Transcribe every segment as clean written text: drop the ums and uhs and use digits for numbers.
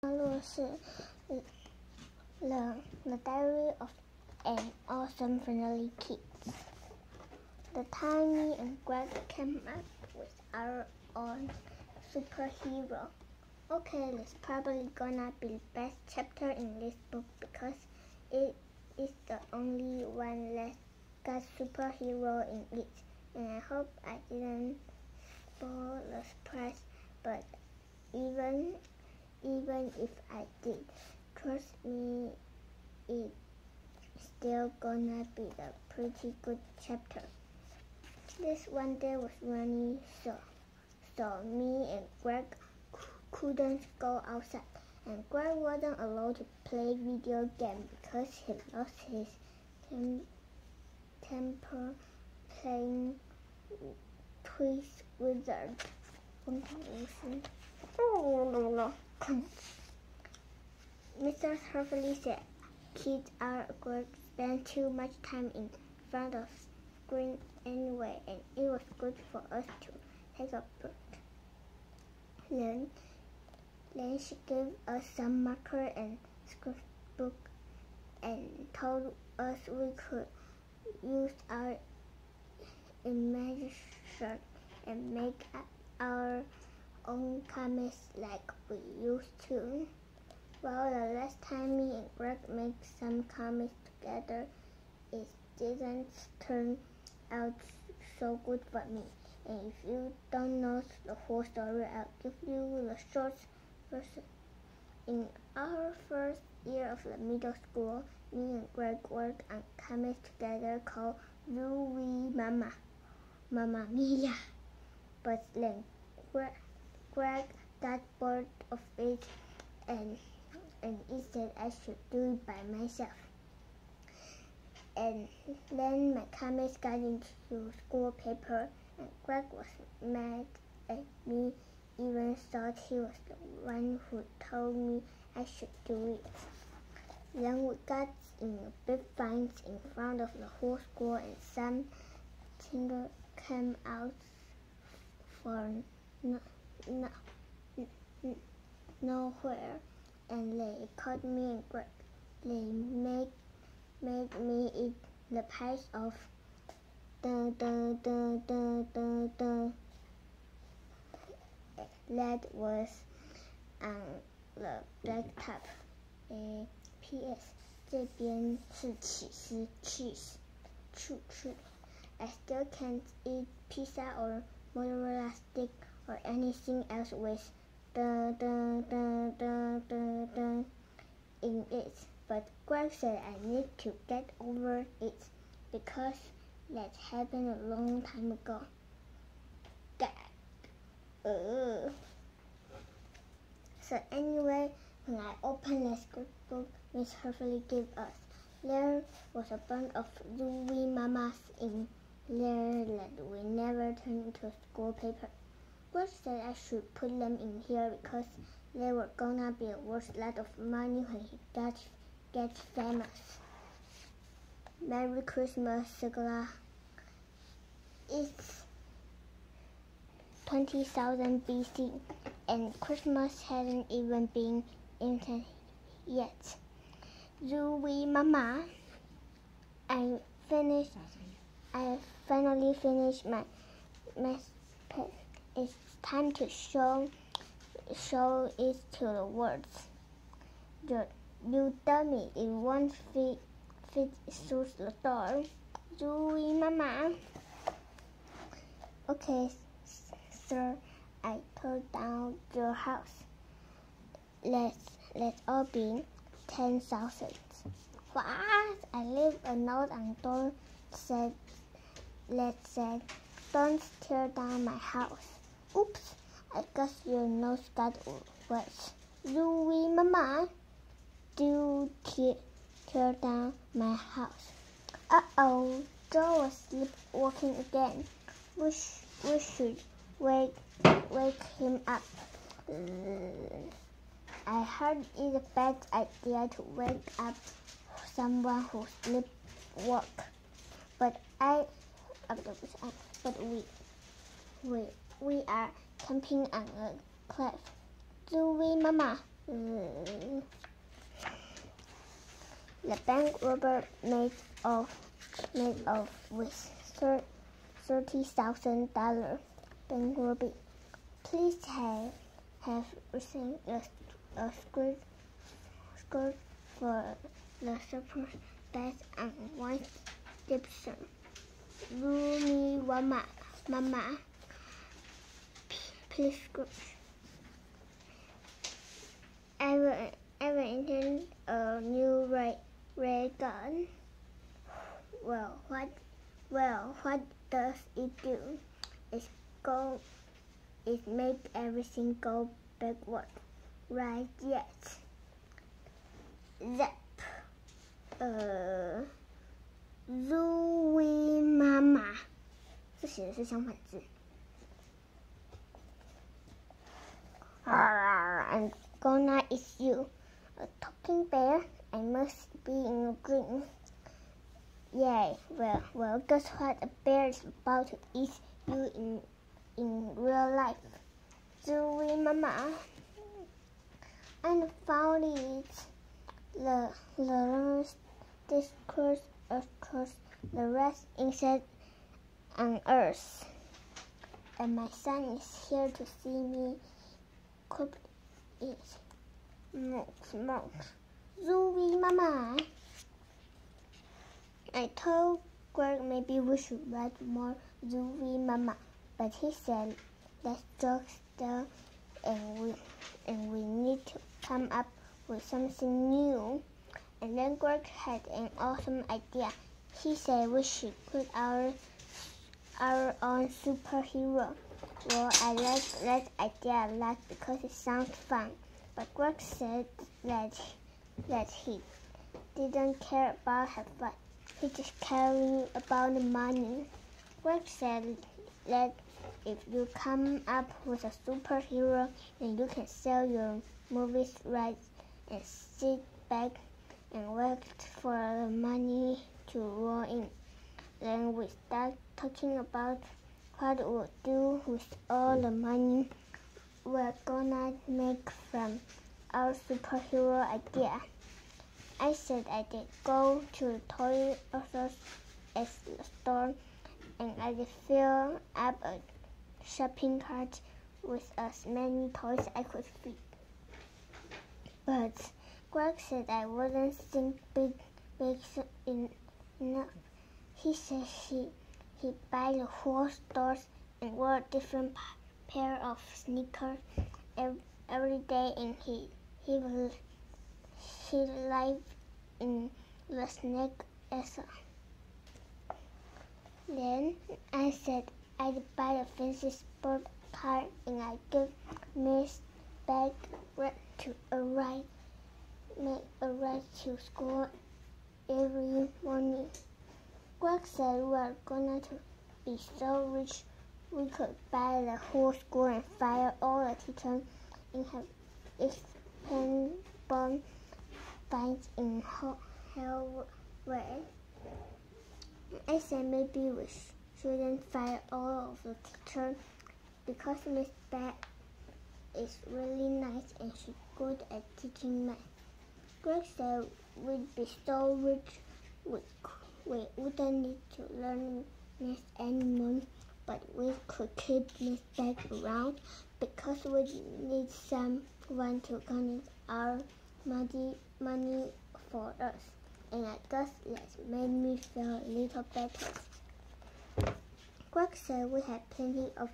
The Diary of an Awesome Friendly Kid. The time me and Greg came up with our own superhero. Okay, it's probably gonna be the best chapter in this book because it is the only one that got superhero in it, and I hope I didn't spoil the surprise, but even if I did, trust me, it's still gonna be a pretty good chapter. This one day was rainy, so me and Greg couldn't go outside, and Greg wasn't allowed to play video game because he lost his temper playing Twist Wizard. Mr. Hurley said, "Kids are going to spend too much time in front of screen anyway, and it was good for us to take a break." Then she gave us some marker and sketchbook and told us we could use our imagination and make our own comics like we used to. Well, the last time me and Greg made some comics together, it didn't turn out so good for me. And if you don't know the whole story, I'll give you the short version. In our first year of the middle school, me and Greg worked on comics together called Louie Mamma Mia. But then Greg got bored of it and he said I should do it by myself. And then my comics got into school paper, and Greg was mad at me, even thought he was the one who told me I should do it. Then we got in a big fight in front of the whole school, and some children came out for nowhere, and they caught me and Greg. They made me eat the pies of that was on the blacktop. P.S. 这边是起司 cheese 醋 I still can't eat pizza or mozzarella stick or anything else with in it. But Greg said I need to get over it because that happened a long time ago. So anyway, when I opened the sketchbook Miss Hurley gave us, there was a bunch of Louie Mamas in there that we never turned into school paper. Greg said I should put them in here because they were gonna be worth a lot of money when he gets famous. Merry Christmas, Sigla. It's 20,000 BC, and Christmas hadn't even been invented yet. Louie Mama, I finally finished my math pen. It's time to show it to the world. You dummy, it won't fit through the door. Louie Mama. Okay, sir, I tore down your house. Let's all be 10,000. What? I left a note on the door that said, "Don't tear down my house." Oops, I guess your nose got wet. Louie Mama, do tear down my house. Uh-oh, Joe was sleepwalking again. We should wake him up. I heard it's a bad idea to wake up someone who sleepwalk, but we are camping on a cliff. Louie Mama, The bank robber made off with $30,000. Bank robber, please have received a script for the super best and one Gibson. Rumi Mama, please script. I will invent a new ray gun. Well, what does it do? It make everything go backward, right? Yes. Zap. Zooey 妈妈，这写的是相反字。I'm gonna eat you, a talking bear. I must be in a dream. Yay! Well, guess what? A bear is about to eat you in real life. Zooey 妈妈 and found it. The last discourse across the rest insect on earth. And my son is here to see me cook it. Smoke. Zooey Mama. I told Greg maybe we should write more Zooey Mama, but he said let's joke still and we need to come up with something new. And then Greg had an awesome idea. He said we should put our own superhero. Well, I liked that idea a lot because it sounds fun. But Greg said that he didn't care about her fun. He just cared about the money. Greg said that if you come up with a superhero, then you can sell your movies rights and sit back and wait for the money to roll in. Then we start talking about what we'll do with all the money we're gonna make from our superhero idea. I said I did go to the toy store and I did fill up a shopping cart with as many toys I could fit. But Greg said I wouldn't think big enough. He said he'd buy the whole stores and wear a different pair of sneakers every day, and he live in the snake as a. Then I said I'd buy a fancy sport car and I'd give Miss Bag to make a ride to school every morning. Greg said we were gonna to be so rich we could buy the whole school and fire all the teachers and have expensive fines in hell way. I said maybe we shouldn't fire all of the teachers because Miss Bag is really nice and she's good at teaching math. Greg said we'd be so rich we wouldn't need to learn math anymore, but we could keep Miss Bag around because we need someone to connect our money for us. And I guess that made me feel a little better. Greg said we had plenty of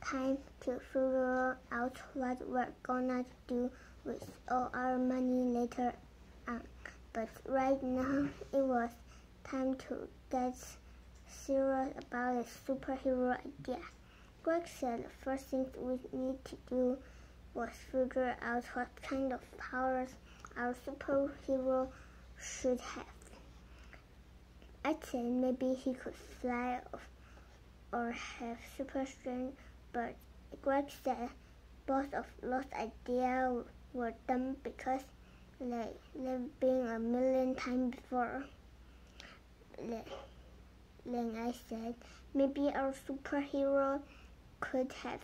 time to figure out what we're gonna do with all our money later on. But right now, it was time to get serious about a superhero idea. Greg said the first thing we need to do was figure out what kind of powers our superhero should have. I said maybe he could fly or have super strength, but Greg said both of those ideas were dumb because they've been a million times before. Then I said maybe our superhero could have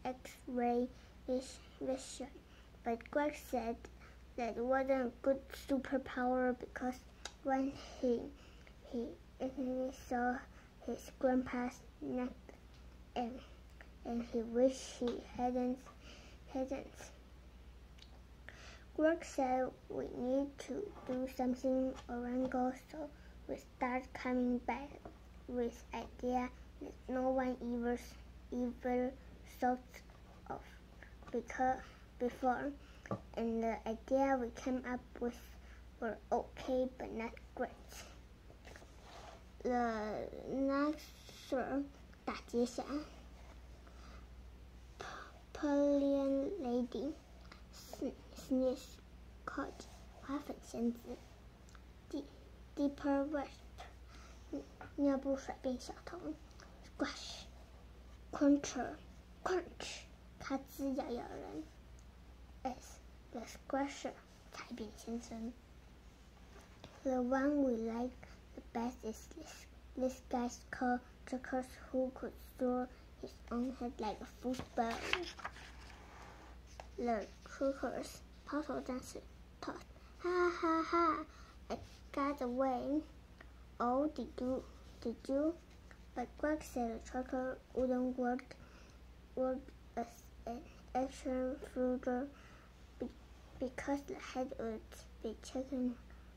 X-ray vision, But Greg said that wasn't a good superpower because when he saw his grandpa's neck and he wished he hadn't. Greg said we need to do something Orango, so we start coming back with ideas that no one ever thought of before, and the idea we came up with were okay but not great. The next 大揭晓 Polian Lady Sneeze Caught 花粉仙子 Deeper Wasp 尿布甩变小童 Squash Crunch 咔吱咬人 S The Squasher 踩扁先生 The one we like the best is this guy's called Checkers who could throw his own head like a football. The Troopers 抛头战士 Todd Ha ha ha I got away. Oh did you? But Greg said the tracker wouldn't work as an action figure because the head would be chicken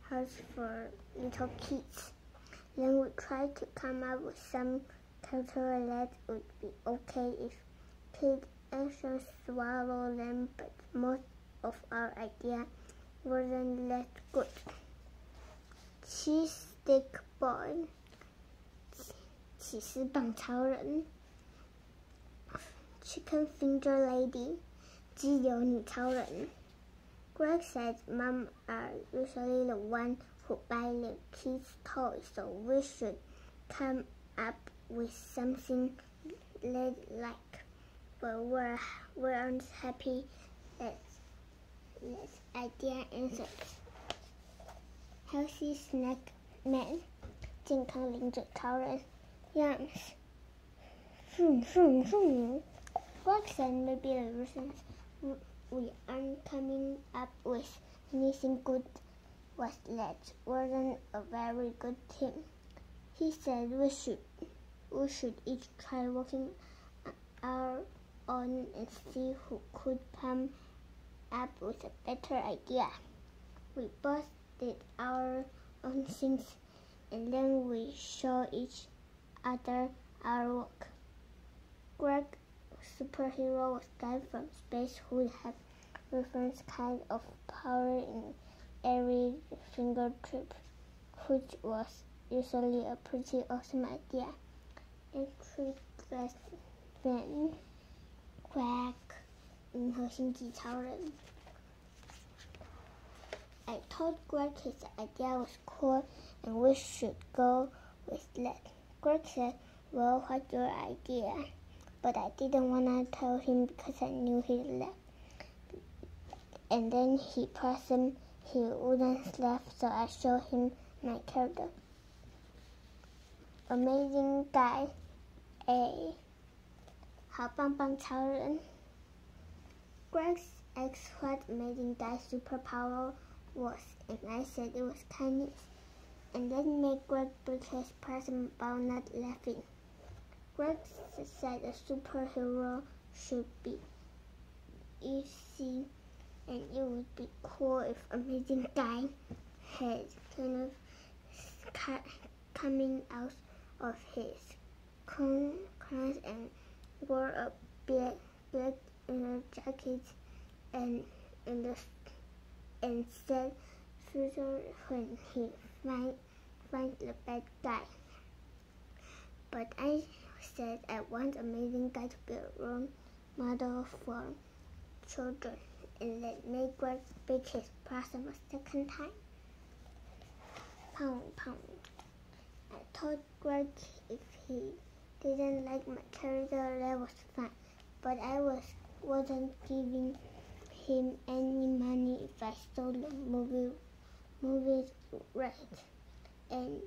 hearts for little kids. Then we tried to come up with some character that would be okay if kids actually swallow them, but most of our ideas wasn't that good. Cheese Stick Boy 起司棒超人 Chicken Finger Lady 鸡柳女超人 Greg said Mom are usually the one who buy the kids toys, so we should come up with something they like. But we aren't happy that idea answered. Healthy Snack Man 健康零嘴超人 Yums Greg said maybe the reason we aren't coming up with anything good was that wasn't a very good team. He said we should each try working our own and see who could come up with a better idea. We both did our own things and then we show each other our work. Greg, superhero, was guy from space who had different kind of power in every fingertip, which was usually a pretty awesome idea. Interest Ben Quack 银河星际超人 I told Greg his idea was cool and we should go with that. Greg said, well, what's your idea? But I didn't want to tell him because I knew he'd laugh. And then he presumed he wouldn't laugh, so I showed him my character. Amazing Guy A 好棒棒超人 Greg asked what Amazing Guy's superpower was, and I said it was kindness. And that made Greg break his present about not laughing. Greg said a superhero should be easy, and it would be cool if Amazing Guy had kind of coming out of his clothes and wore a black jacket and said future when he find the bad guy. But I said I want Amazing Guy to be a role model for children, and that made Greg break his present a second time. Pound. I told Greg if he didn't like my character, that was fine, but I wasn't giving him any money if I stole the movies right. And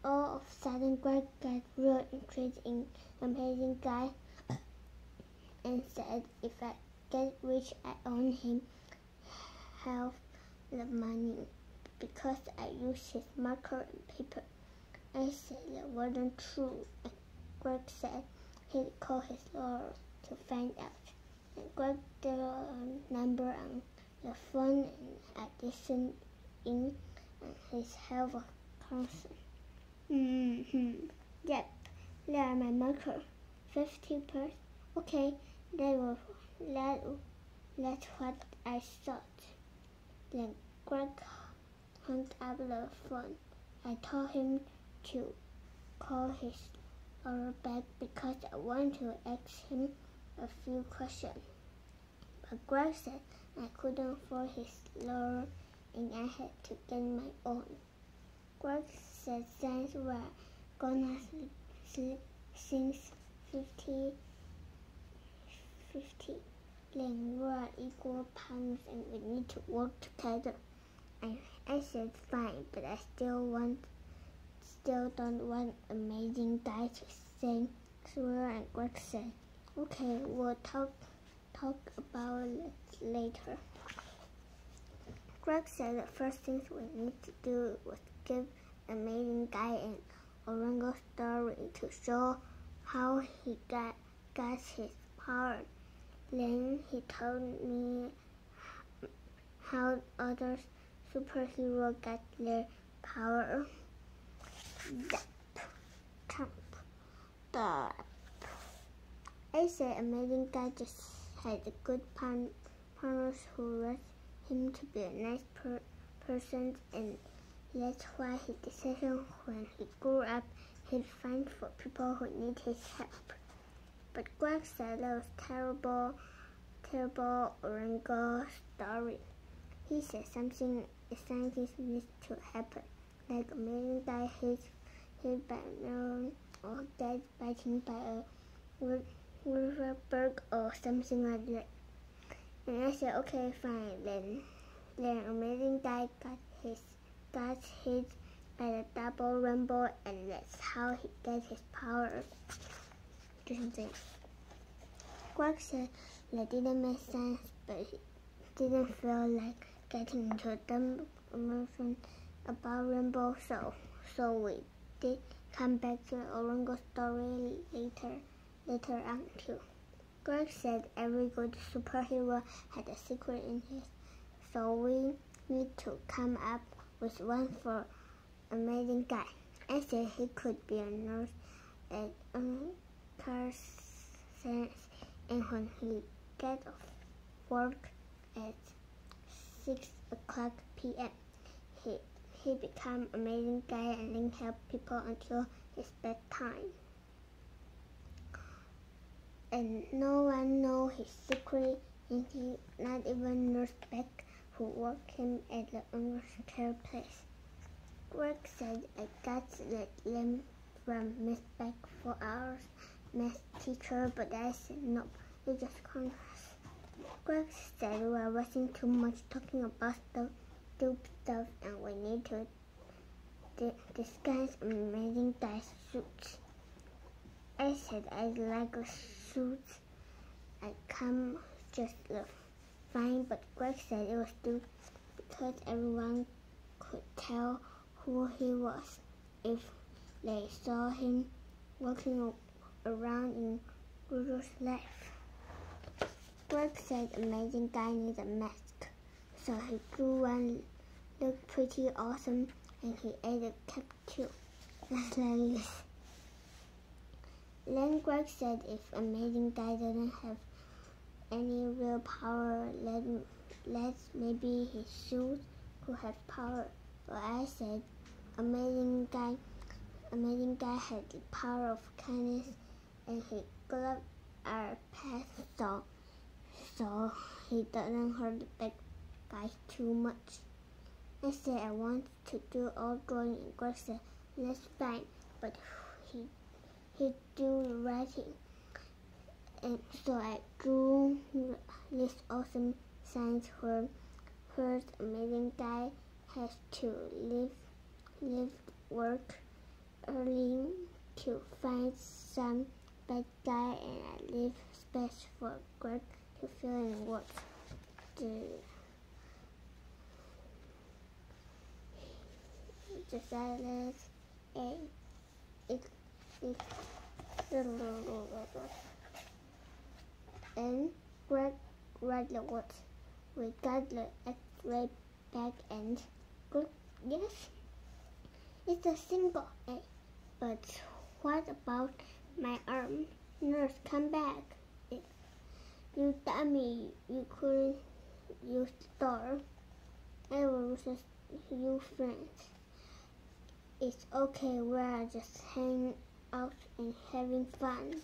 all of a sudden Greg got real interested in Amazing Guy and said if I get rich, I owe him half the money because I used his marker and paper. I said that wasn't true, and Greg said he'd call his lawyer to find out. And Greg did a number on the phone and addition in his health counsel. Yep, there are my marker. 50%. Okay, that's what I thought. Then Greg hung up the phone. I told him to call his lawyer back because I want to ask him a few questions. But Greg said I couldn't afford his lawyer and I had to get my own. Greg said things were gonna sleep since 50. Then we're equal partners and we need to work together. I said fine, but I still don't want amazing guy to say swear. And Greg said, okay, we'll talk about it later. Greg said the first thing we need to do was give amazing guy an orango story to show how he got his power. Then he told me how other superheroes got their power. I said amazing guy just had a good partners who raised him to be a nice person, and that's why he decided when he grew up he'd fight for people who need his help. But Greg said that was terrible orango story. He said something exciting needs to happen, like amazing guy hit by a melon or get bitten by a bird or something like that. And I said, okay, fine. Then amazing guy got hit by the double rainbow, and that's how he got his power. Greg said that didn't make sense, but he didn't feel like getting into a dumb emotion about rainbow, so we did come back to the orango story later on too. Greg said every good superhero had a secret in his, so we need to come up with one for amazing guy. I said he could be a nurse at car science, and when he get off work at 6:00 p.m. he become amazing guy and then help people until his bedtime. And no one know his secret, and he not even Nurse Beck, who worked him at the urgent care place. Greg said I got that limb from Miss Beck for our math teacher, but I said nope, it just comes. Greg said we are wasting too much talking about stupid stuff, and we need to disguise amazing guy's suits. I said I like a suit. I come just fine, but Greg said it was stupid because everyone could tell who he was if they saw him walking around in Guru's life. Greg said amazing guy needs a mask, so he drew one, looked pretty awesome, and he ate a cap too. That's like this. Then Greg said if amazing guy doesn't have any real power, let's maybe his shoes could have power. But I said amazing guy had the power of kindness, and he gloved our path so he doesn't hurt the bad guy too much. I said I want to do all drawing, and Greg said that's fine, but he drew the writing, and so I drew this awesome signs where first amazing guy has to leave work early to find some bad guy, and I leave space for Greg to fill in what the salad and Greg read the words. We got the X-ray back and good. Yes, it's a single A. But what about my arm? Nurse, come back. You dummy, you couldn't use the door. I was just you friends. It's okay, we're just hanging out and having fun.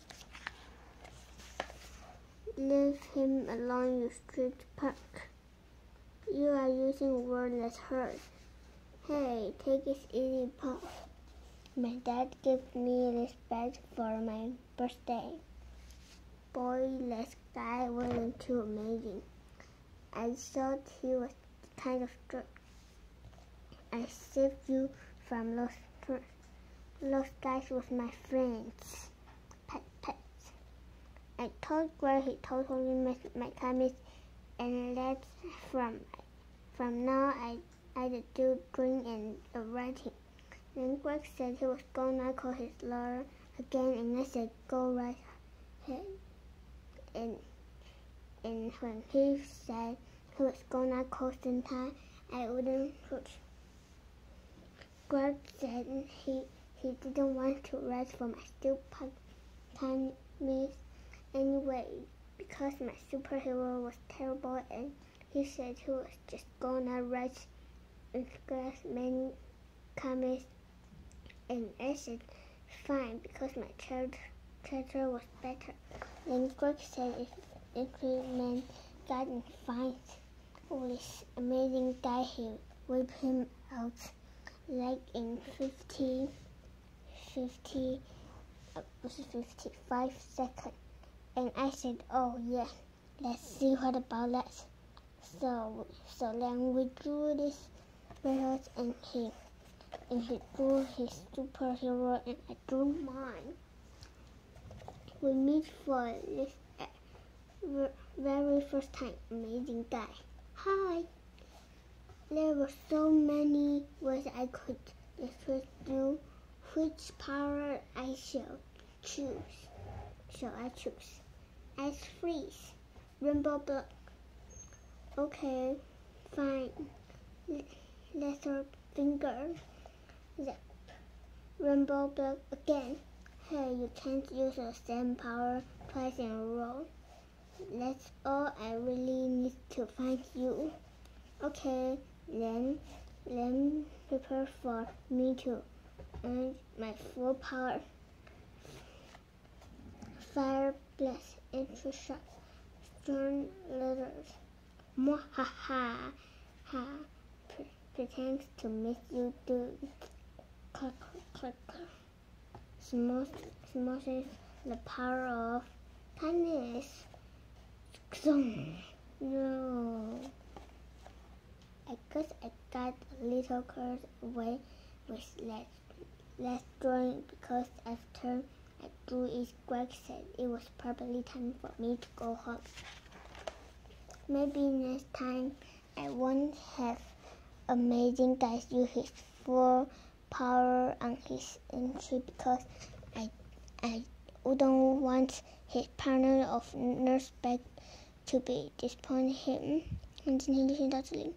Leave him alone, you street punk. You are using words that hurt. Hey, take it easy, Pop. My dad gave me this bag for my birthday. Boy, this guy wasn't too amazing. I thought he was kind of strict. I saved you from those guys with my friends. Pet. I told Greg he totally missed my comments, and that's from now I do drink and writing. Then Greg said he was gonna call his lawyer again, and I said go right ahead. And when he said he was gonna call Santa, I wouldn't shoot. Greg said he didn't want to write for my stupid tiny anyway because my superhero was terrible, and he said he was just gonna write in class many comments, and I said fine because my character was better. Then Greg said if increment got in fines for this amazing guy, he whipped him out like in 55 seconds. And I said, oh yeah, let's see what about that. So then we drew this records, and he drew his superhero and I drew mine. We meet for this very first time. Amazing guy. Hi. There were so many ways I could do which power I shall choose. I choose ice freeze, rainbow block. Okay, fine. Letter finger. Zap. Rainbow block again. Hey, you can't use the same power twice in a row. That's all I really need to find you. Okay, then prepare for me to earn my full power. Fire, blast, intro shot, stern letters. Mwahaha, ha, pretends to miss you, dude. Click, click, click. Smashes the power of kindness. No. I guess I got a little carried away with last drawing because after I drew it, Greg said it was probably time for me to go home. Maybe next time I won't have amazing guys use his full power on his entry because I wouldn't want his partner of nurse back to be disappointed him. 今天就先到这里。